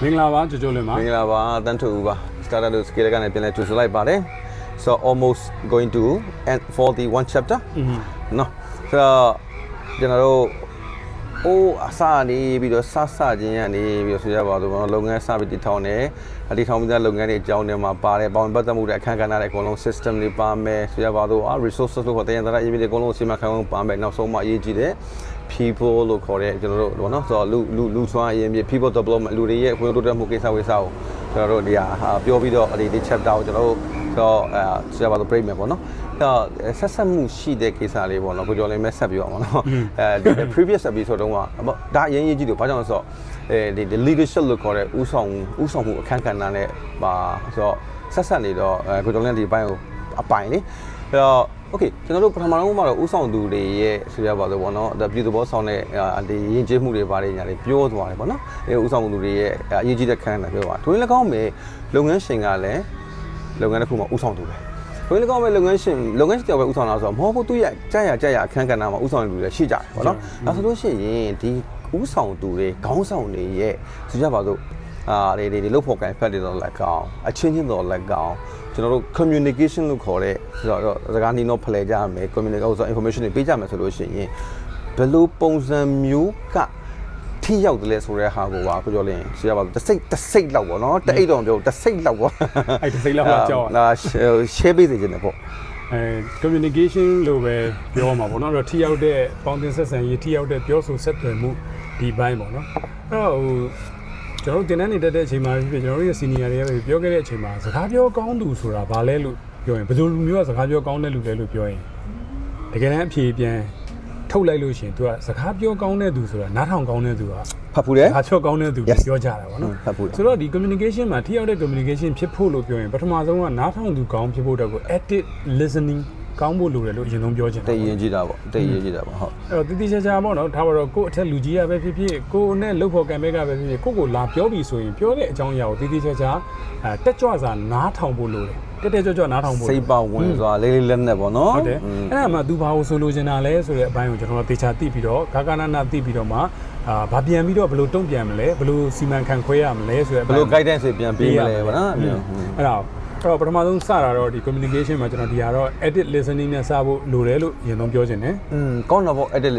Minglava, Jolima. Minglava, then to start to scale again and to like body. So almost going to end for the one chapter. No. So, general. Oh, Asani, video Sasa, Gianni, we see about the longer Sabiti town, a little bit longer at Jonema, Pare, Bound Batamu, a Kanganara colon system, the Pame, Siavado, our resources for the end that I even the colon Simacon Pame, now so much EG. People look for it, so Lutua, people to blow Luria, we do the Mukisa without the pure video, the chapter out, so Siavado Premium, no? Sassamu she de Kisali, one of the mess up you on the previous episode about that Yang do Pajan so the leadership look for it, Usong Kankanane, so Sassani or could only buy a pine. Okay, so now Pramano Usong do the about the one, the beautiful song and the Yinjimuri Valley and the pure one, Usong do the Yiji the can. To look on me, Lungan Singale, Lungan Kuma Usong do. When you go to Lungan still Uson also, more to Jaya Kankanama Uson do the Shija. As I say, the Usong do the Gonsong, the Sujabado, the local can pet it like a changing or like gown. General communication look for it, the Ganino Palaja may communicate information in Pijama solution. Below Pons and Muka. Tea out the less for a hago, see about the same level, not the 8 on the same level. I can say level. Shabby in the book. Communication low where you're not a tea out there, fountains and you tea out there, you also set to move the Bible. Oh, Joe didn't need that Chima, you're senior, you're getting Chima. So have your gone to Sura, Balelu, going, but you have your gone to look going. The Galampi. ထုတ်လိုက်လို့ရှင်သူကစကားပြောကောင်းတဲ့သူဆိုတာနားထောင်ကောင်းတဲ့သူကဖတ်ဖူးတယ်။အားချော့ကောင်းတဲ့သူပြောကြတာပေါ့နော်။ဖတ်ဖူးတယ်။ဆိုတော့ဒီ communication မှာထိရောက်တဲ့ communication ဖြစ်ဖို့လို့ပြောရင်ပထမဆုံးကနားထောင်သူကောင်းဖြစ်ဖို့အတွက်ကို active listening ကောင်းဖို့လိုတယ်လို့အရင်ဆုံးပြောချင်တယ်။တည်ရင်ကြည့်တာပေါ့။တည်ရင်ကြည့်တာပေါ့ဟုတ်။အဲ့တော့တိတိကျကျပေါ့နော်။ဒါပါတော့ကိုယ့်အထက်လူကြီးကပဲဖြစ်ဖြစ်ကိုယ်နဲ့လှုပ်ဖို့ကံမဲကပဲဖြစ်ဖြစ်ကိုယ့်ကိုလာပြောပြီးဆိုရင်ပြောတဲ့အကြောင်းအရာကိုတိတိကျကျတက်ကြွစွာနားထောင်ဖို့လိုတယ်။တက်ကြွနားထောင်ဖို့စိတ်ပေါဝင်စွာလေးလေးလက်နဲ့ပေါ့နော်ဟုတ်တယ်အဲ့ဒါမှ तू ဘာကိုဆိုလိုချင်တာလဲဆိုတဲ့အပိုင်းကိုကျွန်တော်တို့သေချာသိပြီးတော့ဂါကနာနာသိပြီးတော့မှဘာပြန်ပြီးတော့ဘယ်လိုတုံ့ပြန်မလဲဘယ်လိုစီမံခန့်ခွဲရမလဲဆိုတဲ့အပိုင်းဘယ်လို guidance တွေပြန်ပေးမလဲပေါ့နော်အဲ့ဒါတော့ပထမဆုံးစတာတော့ဒီ communication မှာကျွန်တော်ဒီကတော့ edit listening နဲ့စဖို့လိုတယ်လို့အရင်ဆုံးပြောချင်တယ်ကောင်းတော့ပေါ့ edit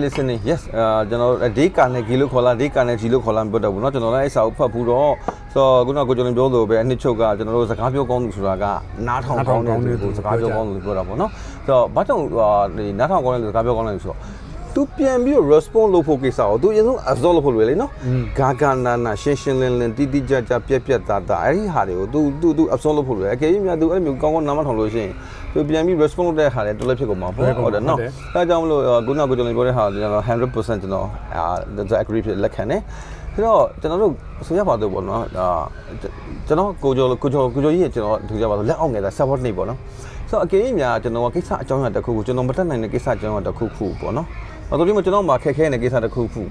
listening yes ကျွန်တော်ဒီကနေဂီလို့ခေါ်လာဒီကနေဂျီလို့ခေါ်လာပြောတော့ဘူးเนาะကျွန်တော်လည်းအဲ့စာကိုဖတ်ဘူးတော့ဆိုတော့ခုနကကျွန်တော်ပြောလို့ပဲအနှစ်ချုပ်ကကျွန်တော်တို့စကားပြောကောင်းသူဆိုတာကနားထောင်ကောင်းတဲ့သူစကားပြောကောင်းသူပြောတာပေါ့เนาะဆိုတော့ဘာကြောင့်ဒီနားထောင်ကောင်းတဲ့လူစကားပြောကောင်းတဲ့လူဆိုတော့သူပြန်ပြီး response လုပ်ဖို့ကိစ္စကိုသူအရင်ဆုံး absorb လုပ်ဖို့လွယ်လေနော်ဂါဂါနာနာရှင်းရှင်းလင်းလင်းတိတိကျကျပြက်ပြက်သားသားအဲ့ဒီဟာတွေကိုသူ absorb လုပ်ဖို့လွယ်အကယ်၍များသူအဲ့လိုမျိုးကောင်းကောင်းနားမထောင်လို့ရှိရင်သူပြန်ပြီး response လုပ်တဲ့ဟာတွေတော်တော်ဖြစ်ကုန်မှာပေါ့ဟုတ်တယ်နော်အဲကြောင့်မလို့ခုနကကျွန်တော်ပြောတဲ့ဟာကျွန်တော် 100% ကျွန်တော်agree ဖြစ်လက်ခံတယ်ဆိုတော့ကျွန်တော်တို့ဆိုရပါတော့ပေါ့နော်ကျွန်တော်ကိုကျော်ကြီးရဲ့ကျွန်တော်ထူကြပါတော့လက်အောက်ငယ်တာ support နေပေါ့နော်ဆိုတော့အကယ်၍များကျွန်တော်ကိစ္စအကြောင်းအရာတစ်ခုကိုကျွန်တော်မတက်နိုင်တဲ့ကိစ္စအကြောင်းအရာတစ်ခုပေါ့နော်တော်တော်ကျွန်တော်မှာခက်ခဲနေတဲ့ကိစ္စတစ်ခုကို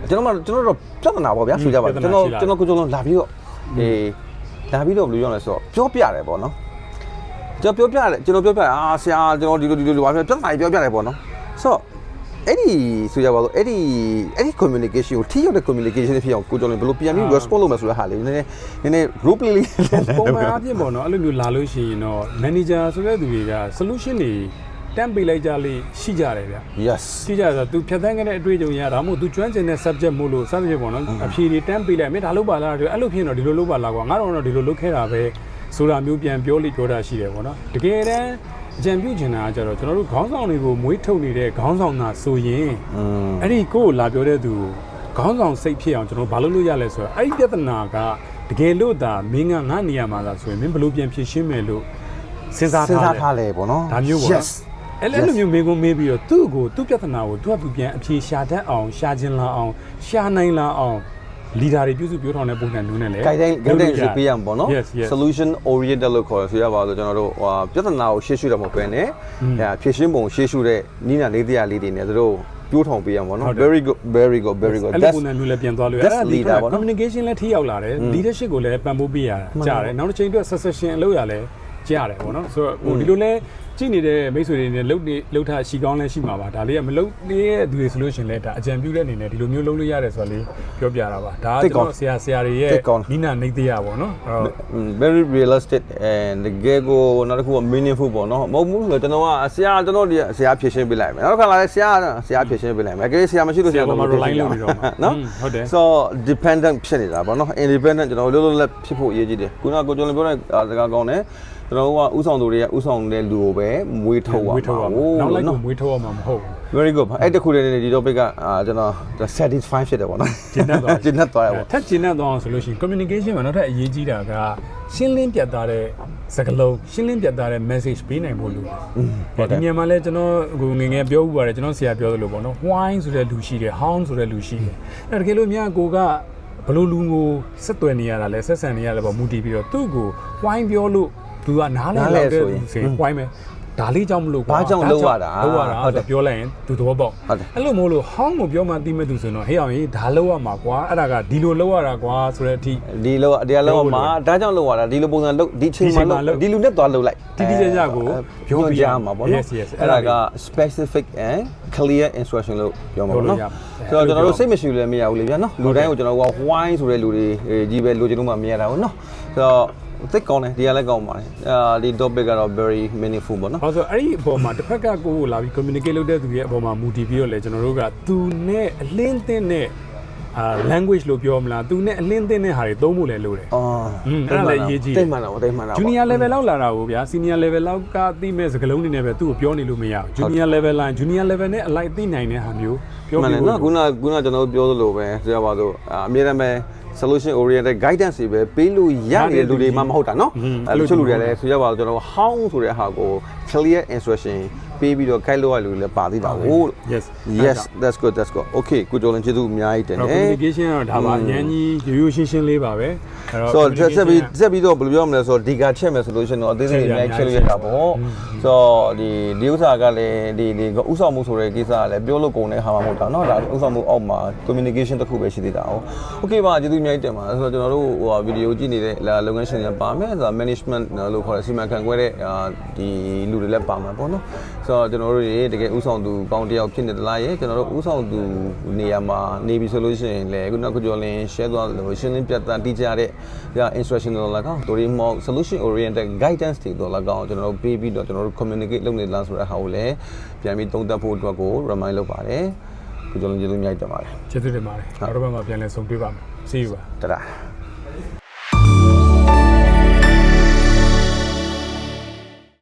ကျွန်တော်တို့ပြဿနာပေါ့ဗျာဆိုကြပါကျွန်တော်ကိုကျော်လုံးလာပြီးတော့ဘယ်လိုပြောရလဲဆိုတော့ပြောပြတယ်ပေါ့နော်ကျွန်တော်ပြောပြဆရာကျွန်တော်ဒီလိုဘာပြဿနာပြောပြတယ်ပေါ့နော်ဆိုတော့အဲ့ဒီဆိုရပါတော့အဲ့ဒီ communication ကိုထိရောက်တဲ့ communication ဖြစ်အောင်ကိုကျော်လုံးဘယ်လိုပြန်ပြီး response လုပ်မယ်ဆိုတဲ့ဟာလေးနည်းနည်း role play လေးပုံမှန်အဖြစ်ပေါ့နော်အဲ့လိုမျိုးလာလို့ရှိရင်တော့ manager ဆိုတဲ့သူတွေက solution တွေတန်းပေးလိုက်ကြလေရှိကြတယ်ဗျ yes ရှိကြဆို तू ဖြတ်သန်းခဲ့တဲ့အတွေ့အကြုံရတာမို့ तू ကျွမ်းကျင်တဲ့ subject မို့လို့ subject ပေါ့နော်အဖြေတွေတန်းပေးလိုက်မင်းဒါလုပ်ပါလားအဲ့လိုဖြစ်ရင်တော့ဒီလိုလုပ်ပါလားကွာငါတော့ဒီလိုလုပ်ခဲ့တာပဲဆိုတာမျိုးပြန်ပြောလိပြောတာရှိတယ်ပေါ့နော်တကယ်တမ်းအကြံပြုချင်တာကကျတော့ကျွန်တော်တို့ခေါင်းဆောင်တွေကိုမွေးထုတ်နေတဲ့ခေါင်းဆောင်ကဆိုရင်အဲ့ဒီကိုလာပြောတဲ့သူခေါင်းဆောင်စိတ်ဖြစ်အောင်ကျွန်တော်ဘာလုပ်လို့ရလဲဆိုတော့အဲ့ဒီပြဿနာကတကယ်လို့ဒါမင်းကငါနေရာမှာသာဆိုရင်မင်းဘယ်လိုပြန်ဖြေရှင်းမယ်လို့စဉ်းစားထားလဲပေါ့နော်ဒါမျိုးပေါ့အဲ့လိုမျိုးမေးခွန်းမေးပြီးတော့သူ့ပြဿနာကိုသူကပြန်အဖြေရှာတတ်အောင်ရှာခြင်းလာအောင်ရှာနိုင်လာအောင် leader တွေပြုစုပြောထောင်တဲ့ပုံစံမျိုးနဲ့လေ guidance ပေးရမှာပေါ့နော် solution oriented လို့ခေါ်ရဆိုရပါတော့ကျွန်တော်တို့ပြဿနာကိုရှေ့ရှုတာမဟုတ်ဘဲနဲ့ဖြေရှင်းပုံရှေ့ရှုတဲ့နိနာလေးတရားလေးတွေနဲ့တို့ပြောထောင်ပေးရမှာပေါ့နော် very good အဲ့လိုပုံစံမျိုးလည်းပြန်သွားလို့အဲ့ဒါ leader ပေါ့နော် communication လည်းထိရောက်လာတယ် leadership ကိုလည်းပံ့ပိုးပေးရတာကြားတယ်နောက်တစ်ချိန်အတွက် succession အလုပ်ရလဲကြားတယ်ပေါ့နော်ဆိုတော့ဒီလိုလဲ ကြည့်နေတဲ့မိတ်ဆွေတွေနဲ့လှုပ်ထားရှိကောင်းလဲရှိမှာပါဒါလေးကမလှုပ်တဲ့သူတွေဆိုလို့ရှင်လဲဒါအကြံပြုတဲ့အနေနဲ့ဒီလိုမျိုးလှုပ်လို့ရတယ်ဆိုတော့လေးပြောပြတာပါဒါကကျွန်တော်ဆရာတွေရဲ့နိနာနေသေးရပါတော့အဲ့တော့ very realistic and the gego နောက်တစ်ခုက meaningful ပေါ့နော်မဟုတ်ဘူးဆိုတော့ကျွန်တော်ကဆရာကျွန်တော်ဒီဆရာဖြည့်ရှင်းပေးလိုက်မယ်နောက်တစ်ခါလာလဲဆရာဖြည့်ရှင်းပေးလိုက်မယ်အကယ်ဆရာမရှိလို့ဆရာကမ line လုပ်ပြီးတော့နော် ဟုတ်တယ် so dependent ဖြစ်နေတာပေါ့နော် independent ကျွန်တော်လွတ်လွတ်လပ်ဖြစ်ဖို့အရေးကြီးတယ်ခုနကကိုကျော်လင်ပြောတဲ့စကားကောင်းတယ်ကျွန်တော်ကဥဆောင်သူတွေကဥဆောင်တဲ့လူကိုပဲမွေးထုတ်ရမှာနောက်လိုက်ကိုမွေးထုတ်ရမှာမဟုတ်ဘူး very good အဲ့တခုတည်းနဲ့ဒီ topic ကကျွန်တော် satisfy ဖြစ်တယ်ပေါ့နော်ကျင်းတတ်သွားကျင်းတတ်သွားရပေါ့ထက်ကျင်းတတ်သွားအောင်ဆိုလို့ရှိရင် communication မှာနောက်ထပ်အရေးကြီးတာကရှင်းလင်းပြတ်သားတဲ့စကားလုံးရှင်းလင်းပြတ်သားတဲ့ message ပေးနိုင်ဖို့လိုတယ်ဒီညမှာလဲကျွန်တော်အခုငငယ်ပြောဥပါတယ်ကျွန်တော်ဆရာပြောသလိုပေါ့နော် why ဆိုတဲ့လူရှိတယ် how ဆိုတဲ့လူရှိတယ်အဲ့တကယ်လို့များကိုကဘလို့လူကိုဆက်သွယ်နေရတာလဲဆက်ဆံနေရတယ်ပေါ့မူတည်ပြီးတော့သူ့ကို why ပြောလို့သူကနားလဲလောက်တဲ့ဆိုရင် why မယ်ဒါလေးကြောင့်မလို့ဘာကြောင့်လောက်ရတာဟုတ်တယ်ပြောလိုက်ရင်သူသဘောပေါက်အဲ့လိုမို့လို့ဟောင်းကိုပြောမှသိမဲ့သူဆိုတော့ဟေးအောင်ကြီးဒါလောက်ရမှာကွာအဲ့ဒါကဒီလိုလောက်ရတာကွာဆိုတဲ့အထိဒီလိုတရားလောက်မှာဒါကြောင့်လောက်ရတာဒီလိုပုံစံလောက်ဒီချိန်မှာလောက်ဒီလူနဲ့သွားလောက်လိုက်တိတိကျကျကိုပြောပြရမှာပေါ့နော်အဲ့ဒါက specific and clear instruction လို့ပြောမှာပေါ့နော်ဆိုတော့ကျွန်တော်တို့စိတ်မရှိလို့လည်းမရဘူးလေဗျာနော်လူတိုင်းကိုကျွန်တော်က why ဆိုတဲ့လူတွေကြီးပဲလိုချင်လို့မှမရတာဘူးနော်ဆိုတော့သိကောင်းတယ်ဒီကလည်းကောင်းပါတယ်ဒီ topic ကတော့ very meaningful ပေါ့နော်ဟုတ်ဆိုအဲ့ဒီအပေါ်မှာတစ်ဖက်ကကိုလာပြီး communicate လုပ်တဲ့သူရဲ့အပေါ်မှာမူတည်ပြီးတော့လေကျွန်တော်တို့ကသူနဲ့အလင်းသင်းနဲ့language လို့ပြောမလားသူနဲ့အလင်းသင်းတဲ့ဟာတွေသုံးဖို့လည်းလိုတယ်အဲ့ဒါလည်းအရေးကြီးတယ်တိတ်မှန်တာတိတ်မှန်တာ junior level လောက်လာတာကိုဗျာ senior level လောက်ကသိမဲ့စကားလုံးတွေနဲ့ပဲသူ့ကိုပြောနေလို့မရဘူး junior level line junior level နဲ့အလိုက်သိနိုင်တဲ့ဟာမျိုးပြောပြလို့ခုနကျွန်တော်ပြောသလိုပဲဆိုရပါစို့အမြဲတမ်းပဲ solution oriented guidance တွေပဲပေးလို့ရတဲ့လူတွေမှမဟုတ်တာเนาะအဲ့လိုချို့လူတွေလည်းဆိုရပါတော့ကျွန်တော် how ဆိုတဲ့ဟာကို clear instruction ပေးပြီးတော့ guide လုပ်ရလူတွေလည်းပါသေးတာဟုတ် yes that's good okay ကိုကျော်လင်ကျေးဇူးအများကြီးတင်တယ် communication ကတော့ဒါပါအញ្ញကြီးရိုးရှင်းလေးပါပဲအဲ့တော့ဆက်ပြီးတော့ဘယ်လိုပြောမလဲဆိုတော့ဒီကချက်မယ်ဆိုလို့ရှိရင်တော့အသေးစိတ်အများကြီးချက်လို့ရတာပေါ့ဆိုတော့ဒီဥစ္စာကလည်းဒီဥဆောင်မှုဆိုတဲ့ကိစ္စကလည်းပြောလို့ကုန်တဲ့ဟာမှမဟုတ်တာเนาะဒါဥဆောင်မှုအောက်မှာ communication တစ်ခုပဲရှိသေးတာဟုတ် okay ပါကျေးဇူးအများကြီးတင်ပါဆိုတော့ကျွန်တော်တို့ဗီဒီယိုကြည့်နေတဲ့လုပ်ငန်းရှင်တွေပါမယ်ဆိုတော့ management လို့ခေါ်တဲ့စီမံခန့်ခွဲတဲ့ဒီလူတွေလည်းပါမှာပေါ့နော်ဆိုတော့ကျွန်တော်တို့တကယ်ဥဆောင်သူကောင်းတယောက်ဖြစ်နေသလားရေကျွန်တော်တို့ဥဆောင်သူနေရာမှာနေပြီဆိုလို့ရှိရင်လည်းခုနကကျော်လင်း share သွားလို့ရှင်းလင်းပြတ်သားတိကျတဲ့ instruction တွေလာကောတို့ဒီမော solution oriented guidance တွေတော့လာကောကျွန်တော်တို့ပေးပြီးတော့ကျွန်တော်တို့ communicate လုပ်နေလားဆိုတဲ့ဟာကိုလည်းပြန်ပြီးသုံးသပ်ဖို့အတွက်ကို remind လုပ်ပါတယ်ကိုကျော်လင်းကျေးဇူးအများကြီးတင်ပါတယ်ကျေးဇူးတင်ပါတယ်နောက်တစ်ပတ်မှာပြန်လည်ဆုံတွေ့ပါမယ် see you ပါတဒါ